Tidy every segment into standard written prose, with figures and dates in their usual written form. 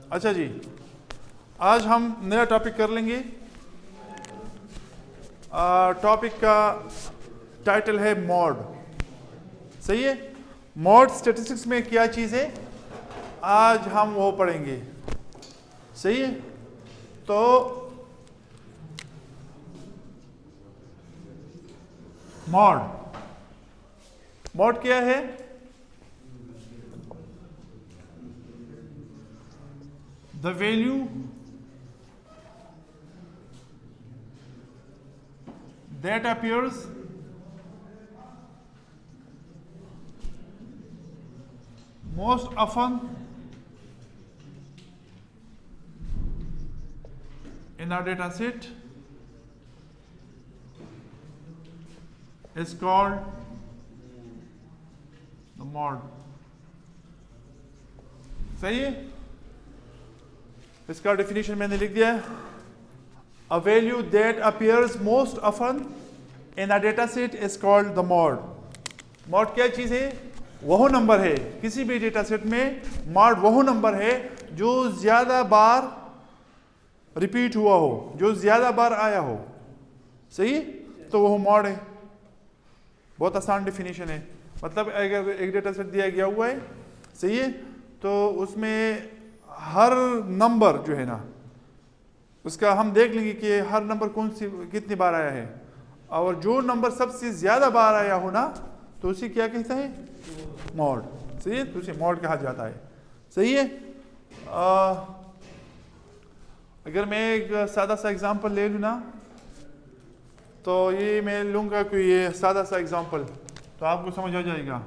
अच्छा जी, आज हम नया टॉपिक कर लेंगे। टॉपिक का टाइटल है मॉड। सही है। मॉड स्टैटिस्टिक्स में क्या चीज़ है, आज हम वो पढ़ेंगे। सही है। तो मॉड क्या है? The value that appears most often in our data set is called the mode. सही है। इसका डेफिनेशन मैंने लिख दिया है। A value that appears most often in a data set is called the mode. Mod क्या चीज़ है? वह नंबर है किसी भी डेटा सेट में। मॉड वह नंबर है जो ज़्यादा बार रिपीट हुआ हो, जो ज़्यादा बार आया हो। सही, तो वह मॉड है। बहुत आसान डेफिनेशन है। मतलब अगर एक डेटा सेट दिया गया हुआ है, सही है, तो उसमें हर नंबर जो है ना, उसका हम देख लेंगे कि हर नंबर कौन सी कितनी बार आया है, और जो नंबर सबसे ज़्यादा बार आया हो ना, तो उसे क्या कहता है? मॉड। सही है, तो उसे मॉड कहा जाता है। सही है। अगर मैं एक सादा सा एग्जांपल ले लूँ ना, तो ये मैं लूँगा कि ये सादा सा एग्जांपल, तो आपको समझ आ जाएगा।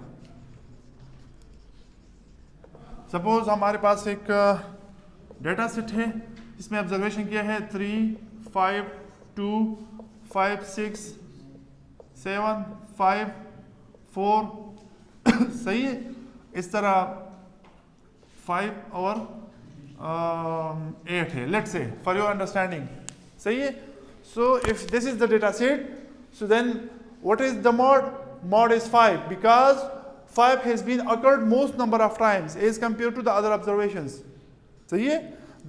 सपोज हमारे पास एक डेटा सेट है, इसमें ऑब्जर्वेशन किया है 3, 5, 2, 5, 6, 7, 5, 4 सही है। इस तरह 5 और 8 है, let's say, for your understanding. सही है। So if this is the data set, so then what is the mode? Mode is 5 because 5 has been occurred most number of times as compared to the other observations. सही है।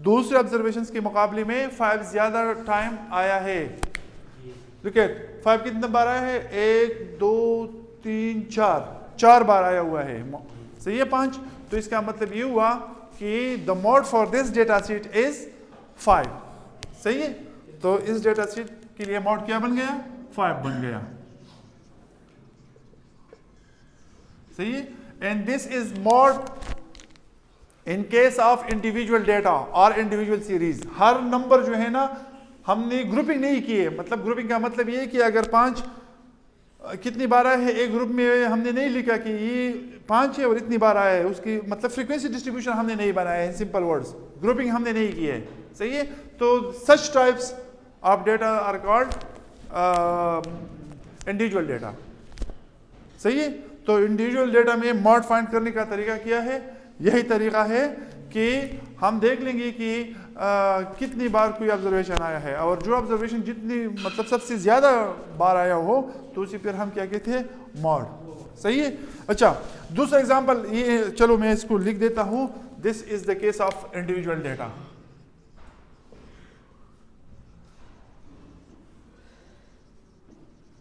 दूसरे observations के मुकाबले में 5 ज़्यादा time आया है। Look at 5 कितने बार आया है? 1, 2, 3, 4 बार आया हुआ है। सही है। 5, तो इसका मतलब ये हुआ कि the mode for this data set is 5। सही है। तो इस डेटा सेट के लिए mode क्या बन गया? 5 बन गया। सही है। And this is mod in case of individual data और इंडिविजुअल सीरीज। हर नंबर जो है ना, हमने ग्रुपिंग नहीं की है। मतलब ग्रुपिंग का मतलब ये है कि अगर 5 कितनी बार आया है एक ग्रुप में, हमने नहीं लिखा कि ये 5 है और इतनी बार आया है, उसकी मतलब फ्रीक्वेंसी डिस्ट्रीब्यूशन हमने नहीं बनाया है। सिंपल वर्ड्स, ग्रुपिंग हमने नहीं की है। सही है। तो such types of data are called individual data. सही है। तो इंडिविजुअल डेटा में मॉड फाइंड करने का तरीका क्या है? यही तरीका है कि हम देख लेंगे कि कितनी बार कोई ऑब्जर्वेशन आया है, और जो ऑब्जर्वेशन जितनी मतलब सबसे ज़्यादा बार आया हो, तो उसी पर हम क्या कहते हैं? मॉड। सही है। अच्छा, दूसरा एग्जांपल ये, चलो मैं इसको लिख देता हूँ। This is the case of individual data.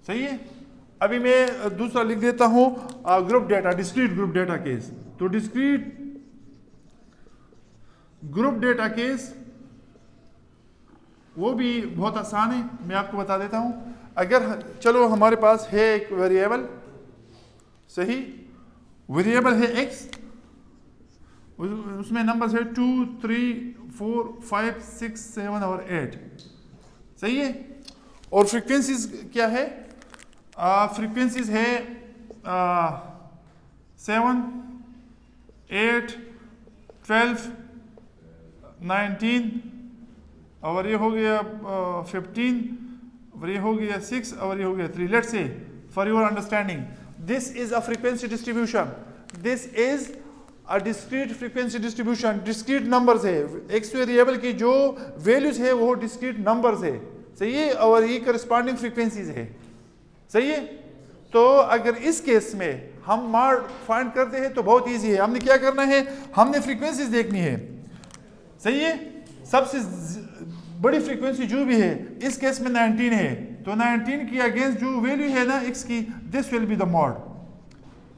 सही है। अभी मैं दूसरा लिख देता हूं, group data, discrete group data case. तो डिस्क्रीट ग्रुप डेटा केस वो भी बहुत आसान है, मैं आपको बता देता हूं। अगर चलो हमारे पास है एक वेरिएबल, सही, वेरिएबल है x, उसमें नंबर्स है 2, 3, 4, 5, 6, 7 और 8। सही है। और फ्रीक्वेंसीज क्या है? फ्रीक्वेंसीज है 7, 8, 12, 19, और ये हो गया 15, और ये हो गया 6, और ये हो गया 3। Let's say, for your understanding, this is a frequency distribution. This is a discrete frequency distribution. Discrete numbers है। एक्स वेरिएबल की जो वैल्यूज है वो डिस्क्रीट नंबर्स है। सही है। और ये करस्पॉन्डिंग फ्रीक्वेंसीज है। सही है। तो अगर इस केस में हम मॉड फाइंड करते हैं तो बहुत इजी है। हमने क्या करना है? हमने फ्रीक्वेंसीज देखनी है। सही है। सबसे बड़ी फ्रीक्वेंसी जो भी है इस केस में 19 है, तो 19 की अगेंस्ट जो वैल्यू है ना x की, this will be the mod.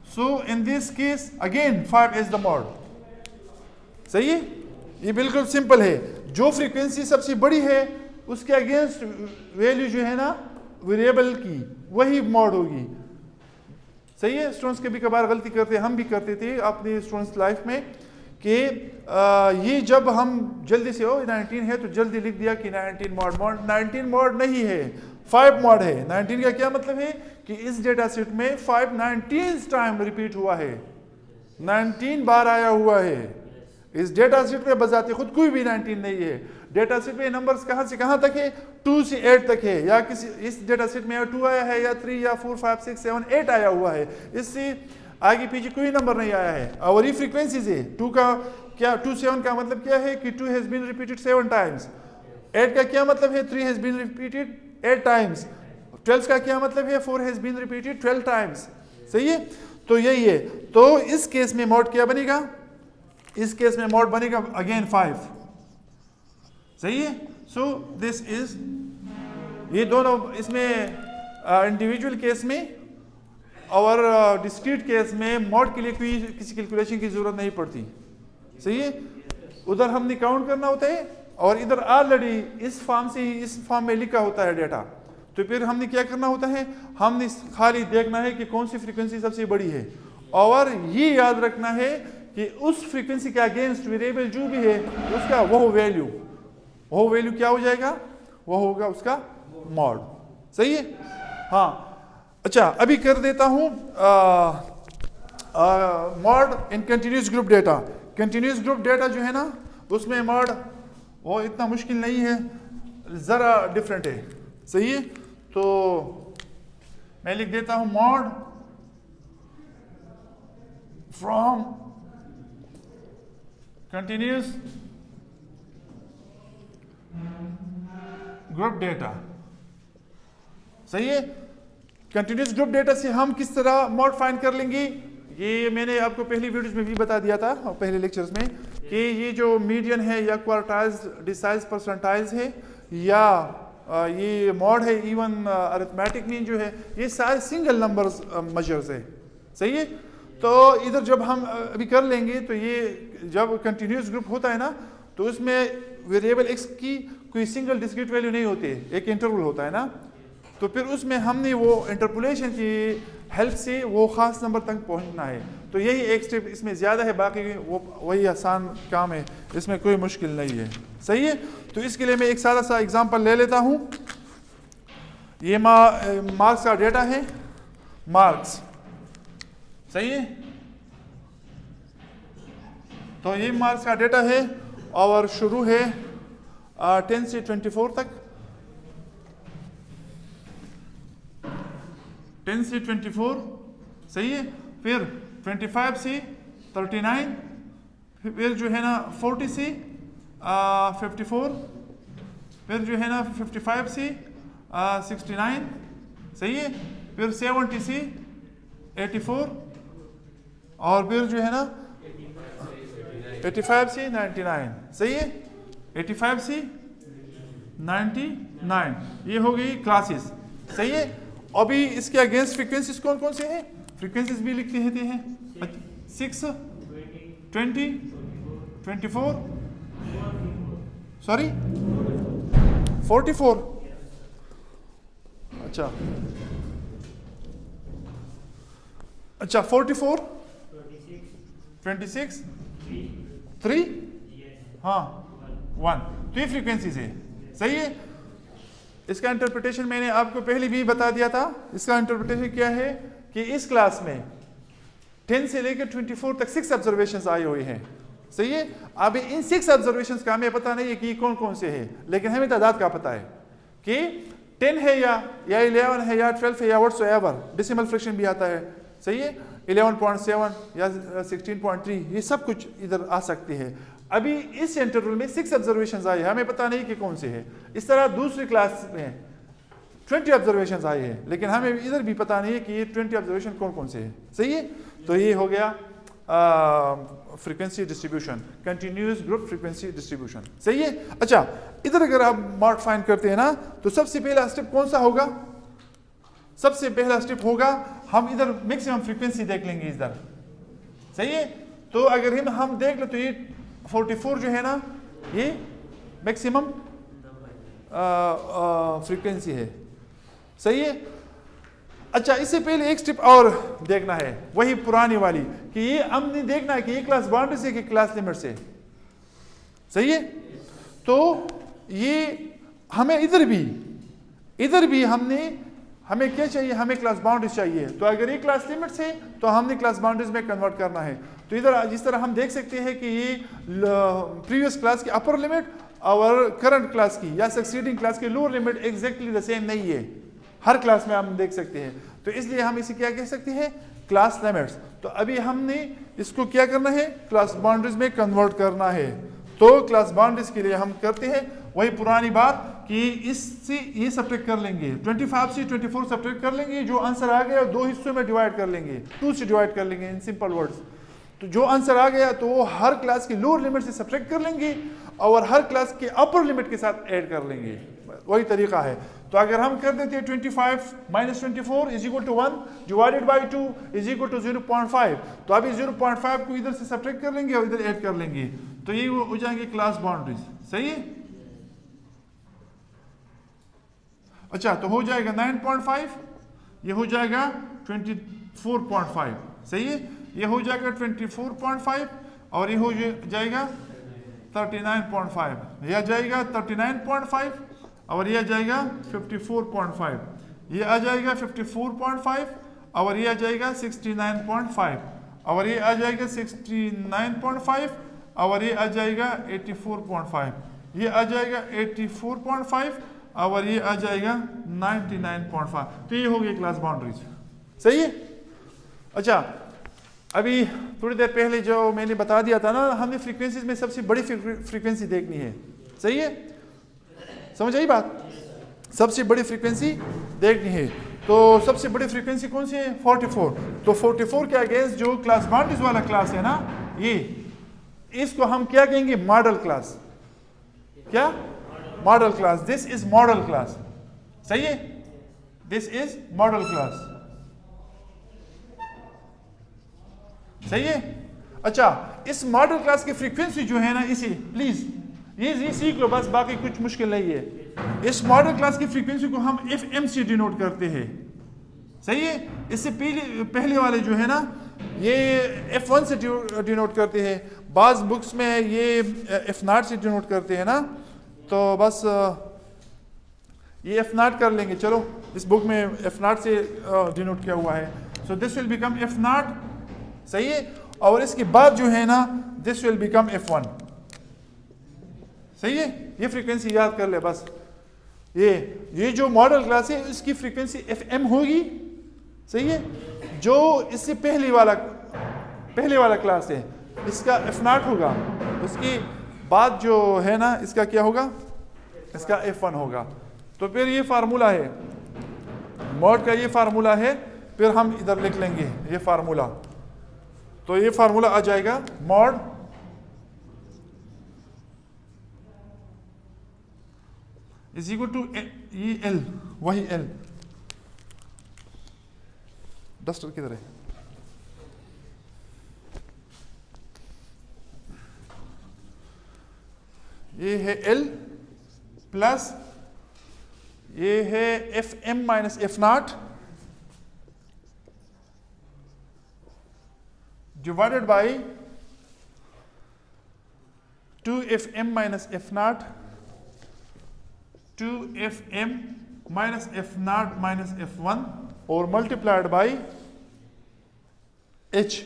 So in this case again 5 is the mod. सही है, ये बिल्कुल सिंपल है। जो फ्रीक्वेंसी सबसे बड़ी है उसके अगेंस्ट वैल्यू जो है ना वेरिएबल की, वही मॉड होगी। सही है। स्टूडेंट्स कभी कभार गलती करते, हम भी करते थे अपने स्टूडेंट्स लाइफ में कि ये जब हम जल्दी से 19 है तो जल्दी लिख दिया कि 19 मॉड। 19 मॉड नहीं है, 5 मॉड है। 19 का क्या मतलब है कि इस डेटा सेट में 5 19 टाइम रिपीट हुआ है, 19 बार आया हुआ है। इस डेटा सेट में बजाते खुद कोई भी 19 नहीं है। डेटा सेट में नंबर्स कहाँ से कहाँ तक है, 2 से 8 तक है, या किसी इस डेटा सेट में 2 आया है या 3 या 4 5 6 7 8 आया हुआ है, इससे आगे पीछे कोई नंबर नहीं आया है। और ये फ्रीक्वेंसीज है। 2 का क्या, 2 7 का मतलब क्या है कि 2 हैज बीन रिपीटेड 7 टाइम्स। 8 का क्या मतलब है, 3 हैज बीन रिपीटेड 8 टाइम्स। 12 का क्या मतलब है, 4 हैज बीन रिपीटेड 12 टाइम्स। सही है, तो यही है। तो इस केस में मॉड क्या बनेगा, इस केस में मॉड बनेगा अगेन 5। सही है। सो दिस इज, ये दोनों इसमें इंडिविजुअल केस में और डिस्क्रीट केस में मॉड के लिए कोई किसी कैलकुलेशन की जरूरत नहीं पड़ती। सही है। उधर हमने काउंट करना होता है और इधर ऑलरेडी इस फॉर्म से ही इस फॉर्म में लिखा होता है डेटा। तो फिर हमने क्या करना होता है, हमने खाली देखना है कि कौन सी फ्रीक्वेंसी सबसे बड़ी है, और ये याद रखना है कि उस फ्रीक्वेंसी के अगेंस्ट वेरिएबल जो भी है उसका वो वैल्यू क्या हो जाएगा, वो होगा उसका मॉड। सही है। हाँ, अच्छा अभी कर देता हूं mod in continuous group data. Continuous group data जो है ना उसमें मॉड वो इतना मुश्किल नहीं है, जरा डिफरेंट है। सही है। तो मैं लिख देता हूं mod from continuous group data. सही है। कंटिन्यूस ग्रुप डेटा से हम किस तरह मॉड फाइंड कर लेंगे, ये मैंने आपको पहली वीडियोस में भी बता दिया था, पहले लेक्चर्स में, कि ये जो मीडियन है या क्वार्टाइल्स, डिसाइल्स, परसेंटाइल्स है, या ये मॉड है, इवन अरिथमेटिक मीन जो है, ये सारे सिंगल नंबर्स मेजर्स है। सही है। तो इधर जब हम अभी कर लेंगे तो ये जब कंटिन्यूस ग्रुप होता है ना तो उसमें वेरिएबल एक्स की कोई सिंगल डिस्क्रीट वैल्यू नहीं होती है, एक इंटरवल होता है ना। तो फिर उसमें हमने वो इंटरपोलेशन की हेल्प से वो ख़ास नंबर तक पहुंचना है। तो यही एक स्टेप इसमें ज़्यादा है, बाकी वो वही आसान काम है, इसमें कोई मुश्किल नहीं है। सही है। तो इसके लिए मैं एक सादा सा एग्जांपल ले लेता हूँ। ये मार्क्स का डेटा है, मार्क्स। सही है। तो ये मार्क्स का डेटा है और शुरू है 10 से 24 तक, 10 से 24। सही है। फिर 25 से 39, फिर जो है ना 40 से 54, फिर जो है ना 55 से 69। सही है। फिर 70 से 84, और फिर जो है ना 85 से 99। सही है। 85 से 99, ये हो गई क्लासेस। सही है। अभी इसके अगेंस्ट फ्रीक्वेंसीज कौन कौन से हैं, फ्रीक्वेंसीज भी लिखते रहते हैं। 6, 20, 24, सॉरी 44। अच्छा 44, 26, 3, हाँ 1। तो ये फ्रीक्वेंसीज है। सही है। इसका इंटरप्रिटेशन मैंने आपको पहले भी बता दिया था। इसका इंटरप्रिटेशन क्या है कि इस क्लास में 10 से लेकर 24 तक 6 ऑब्जर्वेशंस आए हुए हैं। सही है। अब इन 6 ऑब्जर्वेशंस का हमें पता नहीं है कि कौन कौन से हैं, लेकिन हमें तादाद का पता है कि 10 है या 11 है या 12 है या व्हाटसोएवर, डेसिमल फ्रैक्शन भी आता है। सही है। 11.7 या 16.3, ये सब कुछ इधर आ सकती है। अभी इस इंटरवल में 6 ऑब्जर्वेशंस आए हैं, हमें पता नहीं कि कौन से हैं। इस तरह दूसरी क्लास में 20 ऑब्जर्वेशंस आए हैं, लेकिन हमें इधर भी पता नहीं है कि ये 20 ऑब्जर्वेशन कौन कौन से हैं। सही है। तो ये हो गया frequency distribution, continuous group frequency distribution. सही है। अच्छा, इधर अगर आप मॉड फाइंड करते हैं ना, तो सबसे पहला स्टेप कौन सा होगा? सबसे पहला स्टेप होगा हम इधर मैक्सिमम फ्रीक्वेंसी देख लेंगे इधर। सही है। तो अगर हम देख ले तो ये 44 जो है ना, ये मैक्सिमम फ्रीक्वेंसी है। सही है। अच्छा, इससे पहले एक स्टेप और देखना है, वही पुरानी वाली, कि ये हमने देखना है कि ये क्लास बाउंड्री से कि क्लास लिमिट से। सही है। तो ये हमें इधर भी हमें क्या चाहिए? हमें क्लास बाउंड्रीज चाहिए। तो अगर ये क्लास लिमिट्स है तो हमने क्लास बाउंड्रीज में कन्वर्ट करना है। तो इधर जिस तरह हम देख सकते हैं कि ये प्रीवियस क्लास की अपर लिमिट और करंट क्लास की या सक्सीडिंग क्लास की lower limit exactly the same नहीं है, हर क्लास में हम देख सकते हैं। तो इसलिए हम इसे क्या कह सकते हैं? Class limits. तो अभी हमने इसको क्या करना है? क्लास बाउंड्रीज में कन्वर्ट करना है। तो क्लास बाउंड्रीज के लिए हम करते हैं वही पुरानी बात कि इससे ये सब्ट्रैक्ट कर लेंगे, 25 से 24 सब्ट्रैक्ट कर लेंगे, जो आंसर आ गया दो हिस्सों में डिवाइड कर लेंगे, 2 से डिवाइड कर लेंगे इन सिंपल वर्ड्स। तो जो आंसर आ गया तो वो हर क्लास की लोअर लिमिट से सब्ट्रैक्ट कर लेंगे और हर क्लास के अपर लिमिट के साथ ऐड कर लेंगे। वही तरीका है। तो अगर हम कर देते हैं 25 - 24 is equal to 1 divided by 2 is equal to 0.5, तो अभी 0.5 को इधर से सब्ट्रैक्ट कर लेंगे और इधर ऐड कर लेंगे, तो ये हो जाएंगे क्लास बाउंड्रीज। सही है। अच्छा, तो हो जाएगा 9.5, ये हो जाएगा 24.5। सही है। ये हो जाएगा 24.5 और ये हो जाएगा 39.5, यह जाएगा 39.5 और यह जाएगा 54.5, ये आ जाएगा 54.5 और ये आ जाएगा 69.5 और ये आ जाएगा 69.5 और ये आ जाएगा 84.5, ये आ जाएगा 84.5 और ये आ जाएगा 99.5। तो ये हो गई क्लास बाउंड्रीज। सही है। अच्छा, अभी थोड़ी देर पहले जो मैंने बता दिया था ना, हमने फ्रीक्वेंसीज में सबसे बड़ी फ्रीक्वेंसी देखनी है। सही है। समझ आई बात? सबसे बड़ी फ्रीक्वेंसी देखनी है। तो सबसे बड़ी फ्रीक्वेंसी कौन सी है? 44। तो 44 के अगेंस्ट जो क्लास बाउंड्रीज वाला क्लास है ना, ये इसको हम क्या कहेंगे? Model class. क्या? Model class. This is model class. सही है। This is model class. सही है। अच्छा, इस मॉडल क्लास की फ्रीक्वेंसी जो है ना, इसी प्लीज ये सीख लो बस, बाकी कुछ मुश्किल नहीं है। इस मॉडल क्लास की फ्रीक्वेंसी को हम FM से डिनोट करते हैं। सही है। इससे पहले वाले जो है ना, ये F1 से डिनोट करते हैं, बाज बुक्स में ये F0 से डिनोट करते हैं ना, तो बस ये F0 कर लेंगे। चलो, इस बुक में F0 से डिनोट किया हुआ है। So this will become F0। सही है। और इसके बाद जो है ना, दिस विल बिकम F1। सही है। ये फ्रीक्वेंसी याद कर ले बस। ये जो मॉडल क्लास है इसकी फ्रीक्वेंसी FM होगी। सही है। जो इससे पहले वाला क्लास है इसका F0 होगा, उसके बाद जो है ना इसका क्या होगा? इसका F1 होगा। तो फिर ये फार्मूला है, मॉड का ये फार्मूला है, फिर हम इधर लिख लेंगे ये फार्मूला। तो ये फार्मूला आ जाएगा मॉड इज इक्वल टू ये L, वही L। डस्टर किधर है? ये है L प्लस ये है FM minus F0 divided by 2FM minus F0, 2FM minus F0 minus F1 और मल्टीप्लाइड बाई H,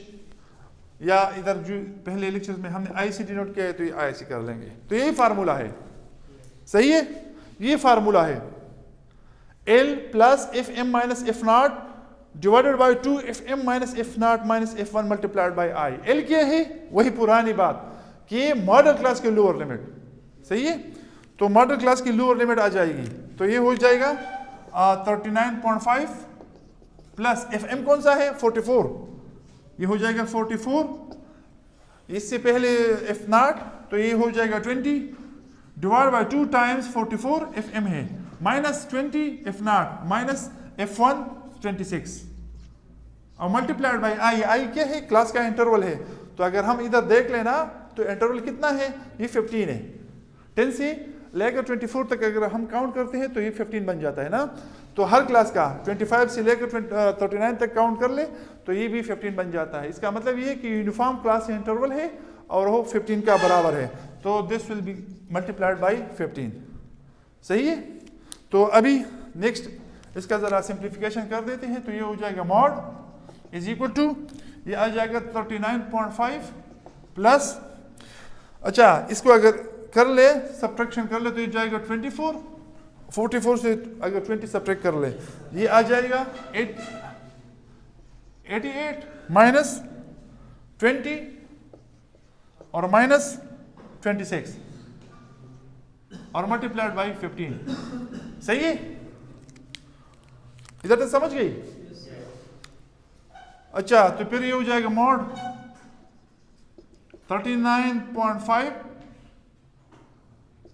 या इधर जो पहले लेक्चर्स में हमने I से डिनोट किया है तो ये I से कर लेंगे। तो यही फार्मूला है। सही है। ये फार्मूला है L plus FM minus F0 divided by 2FM minus F0 minus F1 multiplied by I। L क्या है? वही पुरानी बात कि मॉडल क्लास के लोअर लिमिट। सही है। तो मॉडल क्लास की लोअर लिमिट आ जाएगी, तो ये हो जाएगा 39.5 प्लस FM कौन सा है? 44। ये हो जाएगा 44, इससे पहले एफ नॉट तो ये हो जाएगा 20 divide by 2 times 44 F M है minus 20 F naught minus F one 26 और मल्टीप्लाइड बाई आई। आई क्या है? क्लास का इंटरवल है। तो अगर हम इधर देख लेना तो इंटरवल कितना है? ये 15 है। 10 से लेकर 24 तक अगर हम काउंट करते हैं तो ये 15 बन जाता है ना। तो हर क्लास का 25 से लेकर 39 तक काउंट कर ले तो ये भी 15 बन जाता है। इसका मतलब ये है कि यूनिफॉर्म क्लास इंटरवल है और वो 15 का बराबर है। तो this will be multiplied by 15। सही है। तो अभी नेक्स्ट इसका ज़रा सिंप्लीफिकेशन कर देते हैं। तो ये हो जाएगा मॉड इज इक्वल टू, ये आ जाएगा 39.5 प्लस, अच्छा इसको अगर कर ले सब्ट्रैक्शन कर ले तो ये जाएगा 24, 44 से अगर 20 सब्ट्रैक्ट कर ले ये आ जाएगा 88 माइनस 20 और माइनस 26 और मल्टीप्लाइड बाई 15। सही है। इधर तक समझ गई? अच्छा तो फिर ये हो जाएगा मॉड 39.5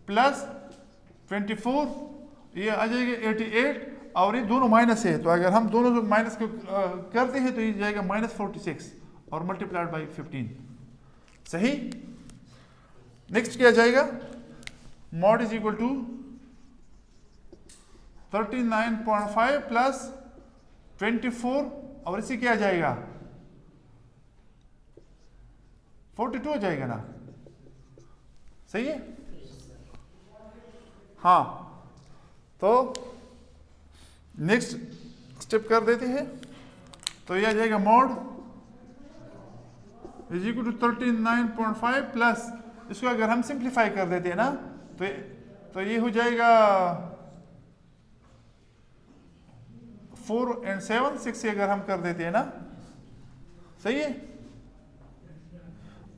प्लस 24, ये आ जाएगा 88 और ये दोनों माइनस है। तो अगर हम दोनों माइनस को करते हैं तो ये जाएगा माइनस 46 और मल्टीप्लाइड बाई 15। सही। नेक्स्ट क्या जाएगा? Mode is equal to 39.5 plus 24 और इसी क्या जाएगा? 42 हो जाएगा ना। सही है। हाँ तो नेक्स्ट स्टेप कर देते हैं। तो यह आ जाएगा mode is equal to 39.5 plus, इसको अगर हम सिंप्लीफाई कर देते हैं ना तो ये हो जाएगा 4 और 7 6 से अगर हम कर देते हैं ना। सही है।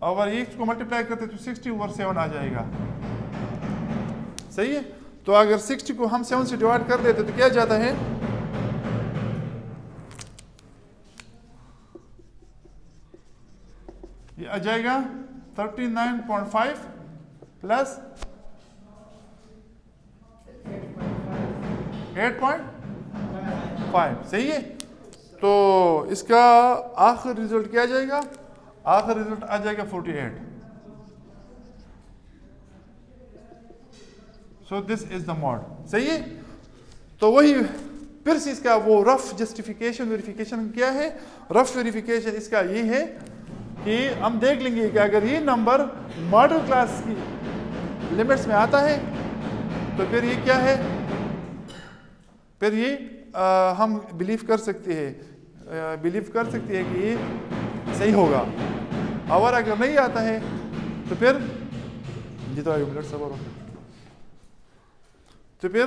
अगर ये इसको मल्टीप्लाई करते तो 60 ओवर 7 आ जाएगा। सही है। तो अगर 60 को हम 7 से डिवाइड कर देते तो क्या जाता है? ये आ जाएगा 39.5 प्लस 8.5। सही है। तो इसका आखिर रिजल्ट क्या आ जाएगा? आखिर रिजल्ट आ जाएगा 48। So this is the mod. सही है। तो वही फिर से इसका वो रफ जस्टिफिकेशन वेरिफिकेशन क्या है? रफ वेरिफिकेशन इसका ये है कि हम देख लेंगे कि अगर ये नंबर मॉडल क्लास की लिमिट्स में आता है तो फिर ये क्या है? फिर ये हम बिलीव कर सकते हैं कि ये सही होगा। और अगर नहीं आता है तो फिर जितना मिनट सबर हो तो फिर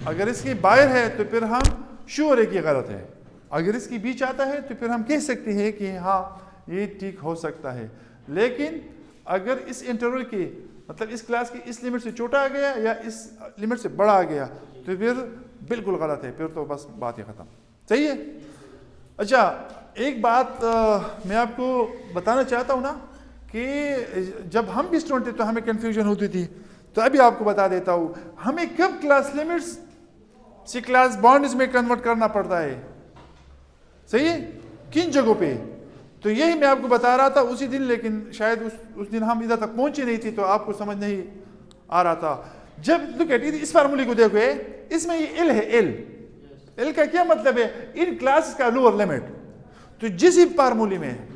अगर इसकी बाहर है तो फिर हम श्योर है कि गलत है। अगर इसकी बीच आता है तो फिर हम कह सकते हैं कि हाँ ये ठीक हो सकता है। लेकिन अगर इस इंटरवल के मतलब इस क्लास की इस लिमिट से छोटा आ गया या इस लिमिट से बड़ा आ गया तो फिर बिल्कुल गलत है। फिर तो बस बात ही खत्म। सही है। अच्छा एक बात मैं आपको बताना चाहता हूँ ना कि जब हम भी स्टूडेंट थे तो हमें कंफ्यूजन होती थी। तो अभी आपको बता देता हूँ हमें कब क्लास लिमिट्स से क्लास बाउंड्रीज में कन्वर्ट करना पड़ता है। सही है। किन जगहों पे? तो यही मैं आपको बता रहा था उसी दिन, लेकिन शायद उस दिन हम इधर तक पहुंचे नहीं थी तो आपको समझ नहीं आ रहा था। जब लुक एट इस फार्मूले को देखो, इसमें ये एल है। एल का क्या मतलब है? इन क्लास का लोअर लिमिट। तो जिस फार्मूले में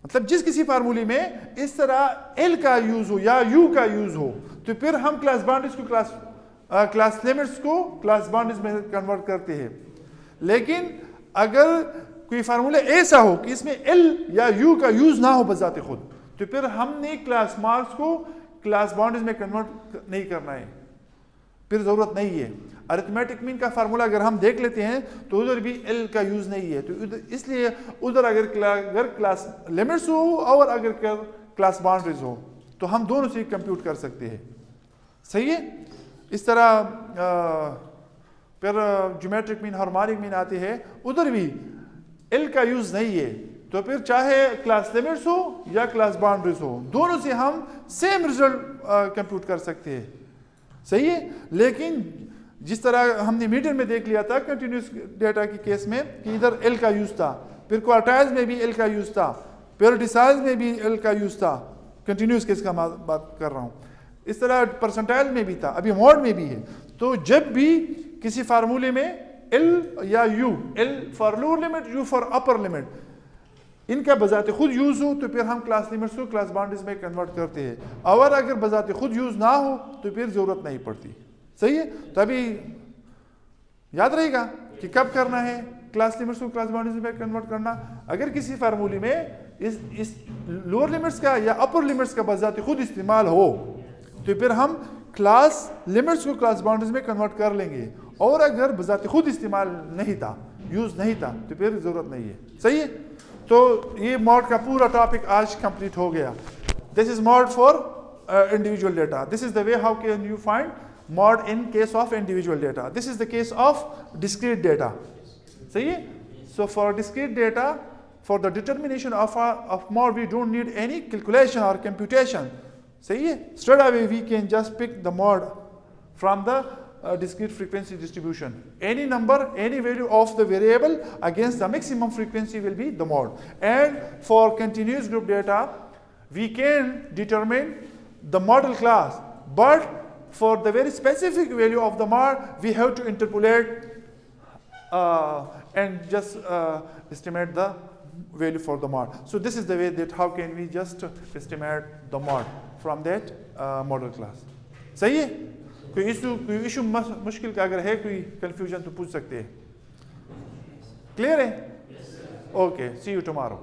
मतलब जिस किसी फार्मूले में इस तरह एल का यूज हो या यू का यूज हो तो फिर हम क्लास बाउंड्रीज को क्लास लिमिट्स को क्लास बाउंड्रीज में कन्वर्ट करते हैं। लेकिन अगर कोई फार्मूला ऐसा हो कि इसमें एल या यू का यूज ना हो बजाते खुद तो फिर हमने क्लास मार्क्स को क्लास बाउंड्रीज में कन्वर्ट नहीं करना है, फिर जरूरत नहीं है। अरिथमेटिक मीन का फार्मूला अगर हम देख लेते हैं तो उधर भी एल का यूज नहीं है। तो इसलिए उधर अगर क्लास लिमिट्स हो और अगर क्लास बाउंड्रीज हो तो हम दोनों से कंप्यूट कर सकते हैं। सही है। इस तरह फिर ज्योमेट्रिक मीन हार्मोनिक मीन आते हैं, उधर भी एल का यूज नहीं है, तो फिर चाहे क्लास लिमिट्स हो या क्लास बाउंड्रीज हो, दोनों से हम सेम रिजल्ट कंप्यूट कर सकते हैं, सही है। लेकिन जिस तरह हमने मीडियन में देख लिया था कंटिन्यूस डेटा के केस में कि इधर एल का यूज था, फिर क्वार्टाइल्स में भी एल का यूज था, फिर डिसाइल्स में भी एल का यूज था, कंटिन्यूस केस का बात कर रहा हूँ। इस तरह परसेंटाइल में भी था, अभी मॉड में भी है। तो जब भी किसी फार्मूले में एल या you, L for lower limit, you for upper limit, इनका बजाते खुद यूज हो तो फिर हम क्लास लिमिट्स को क्लास बाउंड्रीज में कन्वर्ट करते हैं, और अगर बजाते खुद यूज ना हो तो फिर जरूरत नहीं पड़ती, सही है। तो अभी याद रहेगा कि कब करना है क्लास लिमिट्स को क्लास बाउंड्रीज में कन्वर्ट करना। अगर किसी फार्मूले में इस लोअर लिमिट्स का या अपर लिमिट्स का बजाते खुद इस्तेमाल हो तो फिर हम क्लास लिमिट्स को क्लास बाउंड्रीज में कन्वर्ट कर लेंगे, और अगर बजाते खुद इस्तेमाल नहीं था, यूज नहीं था, तो फिर जरूरत नहीं है, सही है। तो ये मॉड का पूरा टॉपिक आज कंप्लीट हो गया। This is mode for individual data. This is the way how can you find mode in case of individual data. This is the case of discrete data, सही है। So for discrete data, for the determination of mode we don't need any calculation और computation, सही है। Straight away we can just pick the mode from the discrete frequency distribution. Any number, any value of the variable against the maximum frequency will be the mode. And for continuous group data, we can determine the model class, but for the very specific value of the mod, we have to interpolate and just estimate the value for the mod. So this is the way that how can we just estimate the mod from that model class. सही है। कोई issue मुश्किल का अगर है, कोई confusion तो पूछ सकते हैं। क्लियर है? Okay, see you tomorrow.